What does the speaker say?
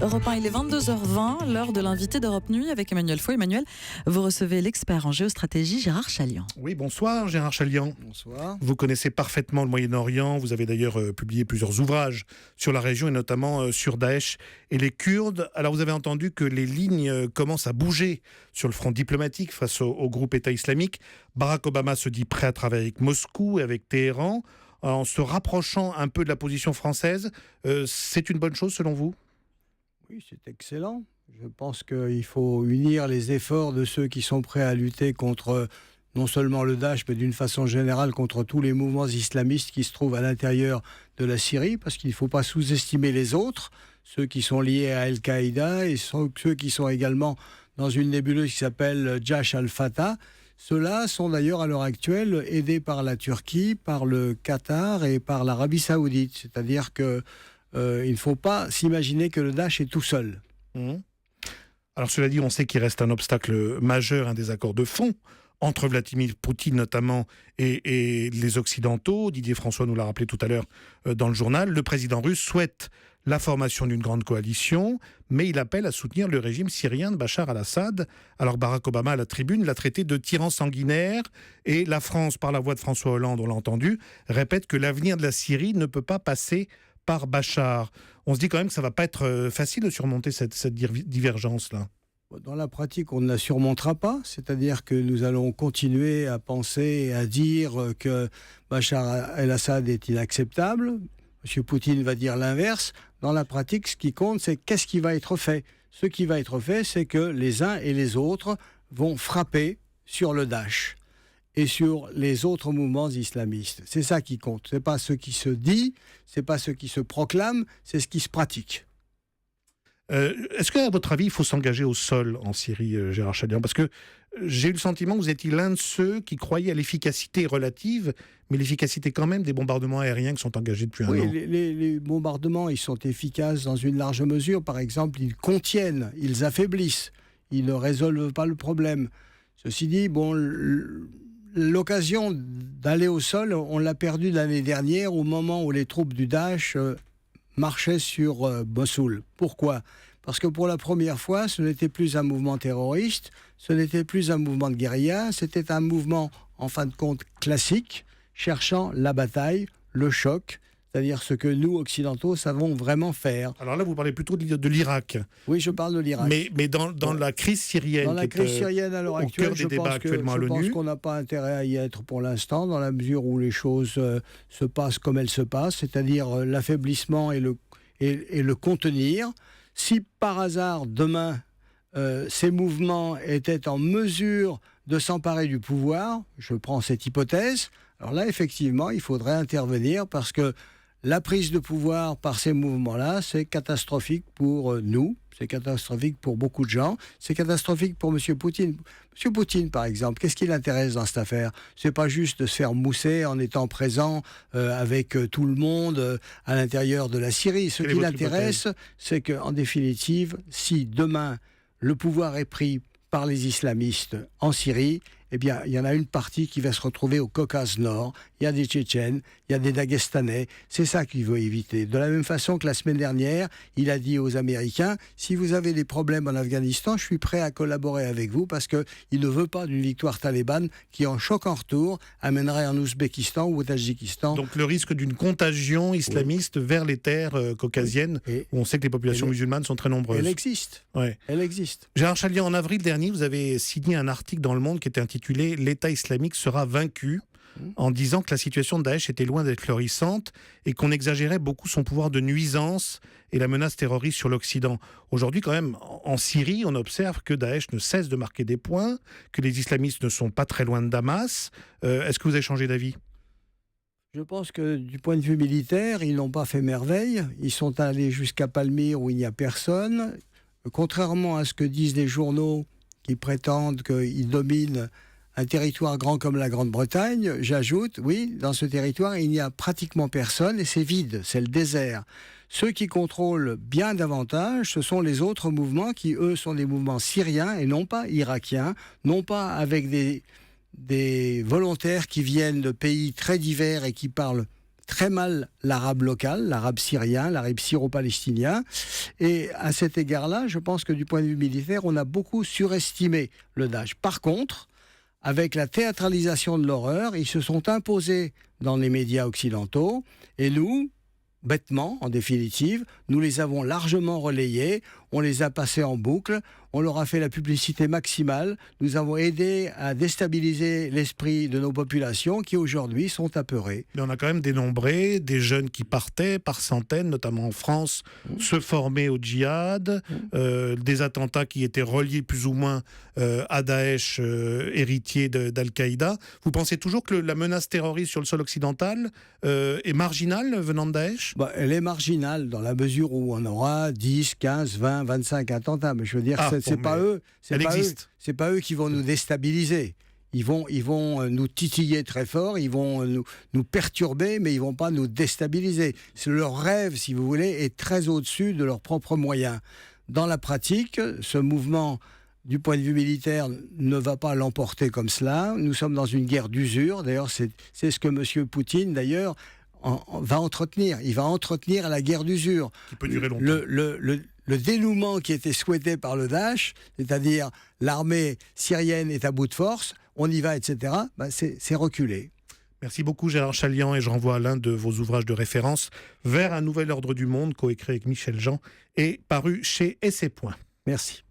Europe 1, il est 22h20, l'heure de l'invité d'Europe Nuit avec Emmanuel Faux. Emmanuel, vous recevez l'expert en géostratégie Gérard Chaliand. Oui, bonsoir Gérard Chaliand. Bonsoir. Vous connaissez parfaitement le Moyen-Orient, vous avez d'ailleurs publié plusieurs ouvrages sur la région et notamment sur Daesh et les Kurdes. Alors vous avez entendu que les lignes commencent à bouger sur le front diplomatique face au groupe État islamique. Barack Obama se dit prêt à travailler avec Moscou et avec Téhéran en se rapprochant un peu de la position française. C'est une bonne chose selon vous ? Oui, c'est excellent. Je pense qu'il faut unir les efforts de ceux qui sont prêts à lutter contre non seulement le Daesh, mais d'une façon générale contre tous les mouvements islamistes qui se trouvent à l'intérieur de la Syrie, parce qu'il ne faut pas sous-estimer les autres, ceux qui sont liés à Al-Qaïda et ceux qui sont également dans une nébuleuse qui s'appelle Jaish al-Fatah. Ceux-là sont d'ailleurs à l'heure actuelle aidés par la Turquie, par le Qatar et par l'Arabie Saoudite. C'est-à-dire que il ne faut pas s'imaginer que le Daesh est tout seul. Alors cela dit, on sait qu'il reste un obstacle majeur, un désaccord de fond entre Vladimir Poutine notamment et les Occidentaux. Didier François nous l'a rappelé tout à l'heure dans le journal. Le président russe souhaite la formation d'une grande coalition, mais il appelle à soutenir le régime syrien de Bachar al-Assad. Alors Barack Obama à la tribune l'a traité de tyran sanguinaire et la France, par la voix de François Hollande, on l'a entendu, répète que l'avenir de la Syrie ne peut pas passer par Bachar. On se dit quand même que ça ne va pas être facile de surmonter cette divergence-là. Dans la pratique, on ne la surmontera pas, c'est-à-dire que nous allons continuer à penser et à dire que Bachar el-Assad est inacceptable. M. Poutine va dire l'inverse. Dans la pratique, ce qui compte, c'est qu'est-ce qui va être fait. Ce qui va être fait, c'est que les uns et les autres vont frapper sur le Daesh et sur les autres mouvements islamistes. C'est ça qui compte. C'est pas ce qui se dit, c'est pas ce qui se proclame, c'est ce qui se pratique. Est-ce qu'à votre avis, il faut s'engager au sol en Syrie, Gérard Chaliand ? Parce que j'ai eu le sentiment que vous étiez l'un de ceux qui croyaient à l'efficacité relative, mais l'efficacité quand même des bombardements aériens qui sont engagés depuis un an. Oui, les bombardements, ils sont efficaces dans une large mesure. Par exemple, ils contiennent, ils affaiblissent, ils ne résolvent pas le problème. Ceci dit, l'occasion d'aller au sol, on l'a perdue l'année dernière au moment où les troupes du Daesh marchaient sur Mossoul. Pourquoi ? Parce que pour la première fois, ce n'était plus un mouvement terroriste, ce n'était plus un mouvement de guérilla, c'était un mouvement, en fin de compte, classique, cherchant la bataille, le choc, c'est-à-dire ce que nous, occidentaux, savons vraiment faire. Alors là, vous parlez plutôt de l'Irak. Oui, je parle de l'Irak. Mais dans la crise syrienne, dans la crise syrienne à l'heure actuelle, je pense qu'on n'a pas intérêt à y être pour l'instant, dans la mesure où les choses se passent comme elles se passent, c'est-à-dire l'affaiblissement et le contenir. Si par hasard, demain, ces mouvements étaient en mesure de s'emparer du pouvoir, je prends cette hypothèse, alors là, effectivement, il faudrait intervenir parce que la prise de pouvoir par ces mouvements-là, c'est catastrophique pour nous, c'est catastrophique pour beaucoup de gens, c'est catastrophique pour M. Poutine. M. Poutine, par exemple, qu'est-ce qui l'intéresse dans cette affaire ? C'est pas juste de se faire mousser en étant présent avec tout le monde à l'intérieur de la Syrie. Ce qui l'intéresse, c'est qu'en définitive, si demain le pouvoir est pris par les islamistes en Syrie, eh bien, il y en a une partie qui va se retrouver au Caucase Nord. Il y a des Tchétchènes, il y a des Daguestanais. C'est ça qu'il veut éviter. De la même façon que la semaine dernière, il a dit aux Américains, si vous avez des problèmes en Afghanistan, je suis prêt à collaborer avec vous parce qu'il ne veut pas d'une victoire talibane qui, en choc en retour, amènerait en Ouzbékistan ou au Tadjikistan. Donc le risque d'une contagion islamiste vers les terres caucasiennes, où on sait que les populations musulmanes sont très nombreuses. Elle existe. Ouais. Elle existe. Gérard Chaliand, en avril dernier, vous avez signé un article dans Le Monde qui était intitulé « L'État islamique sera vaincu », en disant que la situation de Daesh était loin d'être florissante et qu'on exagérait beaucoup son pouvoir de nuisance et la menace terroriste sur l'Occident. Aujourd'hui, quand même, en Syrie, on observe que Daesh ne cesse de marquer des points, que les islamistes ne sont pas très loin de Damas. Est-ce que vous avez changé d'avis ? Je pense que du point de vue militaire, ils n'ont pas fait merveille. Ils sont allés jusqu'à Palmyre où il n'y a personne. Contrairement à ce que disent les journaux qui prétendent qu'ils dominent un territoire grand comme la Grande-Bretagne, j'ajoute, oui, dans ce territoire, il n'y a pratiquement personne et c'est vide, c'est le désert. Ceux qui contrôlent bien davantage, ce sont les autres mouvements qui, eux, sont des mouvements syriens et non pas irakiens, non pas avec des volontaires qui viennent de pays très divers et qui parlent très mal l'arabe local, l'arabe syrien, l'arabe syro-palestinien. Et à cet égard-là, je pense que du point de vue militaire, on a beaucoup surestimé le Daesh. Par contre, avec la théâtralisation de l'horreur, ils se sont imposés dans les médias occidentaux. Et nous, bêtement, en définitive, nous les avons largement relayés, on les a passés en boucle, on leur a fait la publicité maximale, nous avons aidé à déstabiliser l'esprit de nos populations qui aujourd'hui sont apeurées. Mais on a quand même dénombré des jeunes qui partaient par centaines, notamment en France, se former au djihad, des attentats qui étaient reliés plus ou moins à Daesh, héritier d'Al-Qaïda. Vous pensez toujours que la menace terroriste sur le sol occidental est marginale venant de Daesh ? Elle est marginale dans la mesure où on aura 10, 15, 20, 25 attentats. Mais je veux dire, c'est pas eux. C'est pas eux qui vont nous déstabiliser. Ils vont nous titiller très fort, ils vont nous perturber, mais ils vont pas nous déstabiliser. Leur rêve, si vous voulez, est très au-dessus de leurs propres moyens. Dans la pratique, ce mouvement, du point de vue militaire, ne va pas l'emporter comme cela. Nous sommes dans une guerre d'usure. D'ailleurs, c'est ce que M. Poutine, d'ailleurs, va entretenir. Il va entretenir la guerre d'usure. Qui peut durer longtemps. Le dénouement qui était souhaité par le Daesh, c'est-à-dire l'armée syrienne est à bout de force, on y va, etc., c'est reculé. Merci beaucoup Gérard Chaliand, et je renvoie à l'un de vos ouvrages de référence, Vers un nouvel ordre du monde, coécrit avec Michel Jean, et paru chez Essai Point. Merci.